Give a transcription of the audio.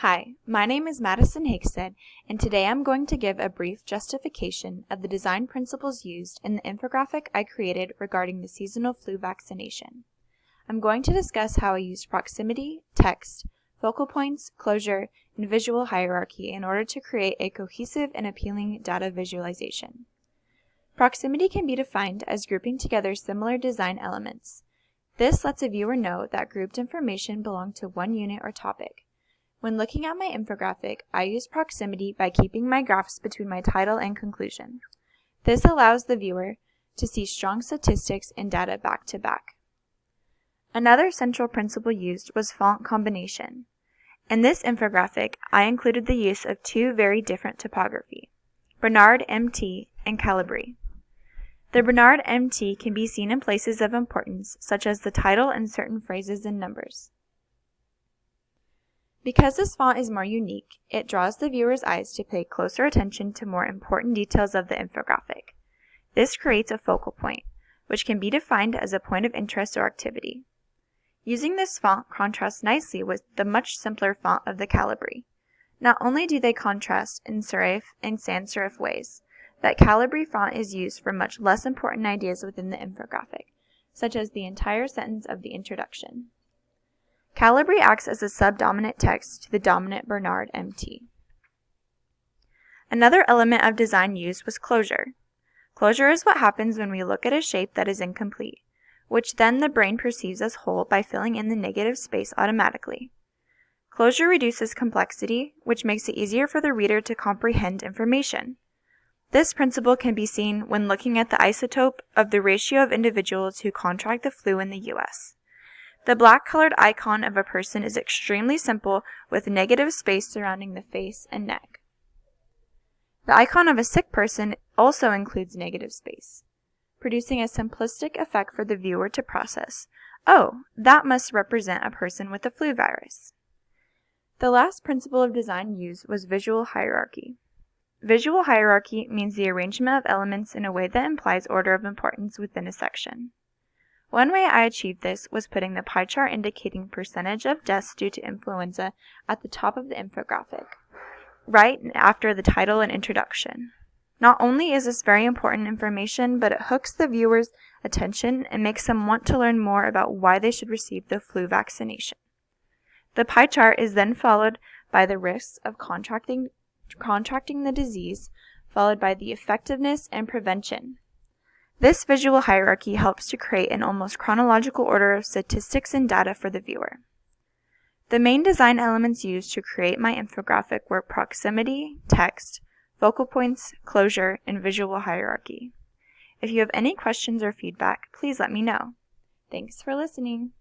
Hi, my name is Madison Hakestead, and today I'm going to give a brief justification of the design principles used in the infographic I created regarding the seasonal flu vaccination. I'm going to discuss how I used proximity, text, focal points, closure, and visual hierarchy in order to create a cohesive and appealing data visualization. Proximity can be defined as grouping together similar design elements. This lets a viewer know that grouped information belongs to one unit or topic. When looking at my infographic, I use proximity by keeping my graphs between my title and conclusion. This allows the viewer to see strong statistics and data back to back. Another central principle used was font combination. In this infographic, I included the use of two very different typography, Bernard MT and Calibri. The Bernard MT can be seen in places of importance, such as the title and certain phrases and numbers. Because this font is more unique, it draws the viewer's eyes to pay closer attention to more important details of the infographic. This creates a focal point, which can be defined as a point of interest or activity. Using this font contrasts nicely with the much simpler font of the Calibri. Not only do they contrast in serif and sans serif ways, but Calibri font is used for much less important ideas within the infographic, such as the entire sentence of the introduction. Calibri acts as a subdominant text to the dominant Bernard MT. Another element of design used was closure. Closure is what happens when we look at a shape that is incomplete, which then the brain perceives as whole by filling in the negative space automatically. Closure reduces complexity, which makes it easier for the reader to comprehend information. This principle can be seen when looking at the isotope of the ratio of individuals who contract the flu in the U.S. The black-colored icon of a person is extremely simple with negative space surrounding the face and neck. The icon of a sick person also includes negative space, producing a simplistic effect for the viewer to process. Oh, that must represent a person with the flu virus. The last principle of design used was visual hierarchy. Visual hierarchy means the arrangement of elements in a way that implies order of importance within a section. One way I achieved this was putting the pie chart indicating percentage of deaths due to influenza at the top of the infographic, right after the title and introduction. Not only is this very important information, but it hooks the viewer's attention and makes them want to learn more about why they should receive the flu vaccination. The pie chart is then followed by the risks of contracting the disease, followed by the effectiveness and prevention. This visual hierarchy helps to create an almost chronological order of statistics and data for the viewer. The main design elements used to create my infographic were proximity, text, focal points, closure, and visual hierarchy. If you have any questions or feedback, please let me know. Thanks for listening.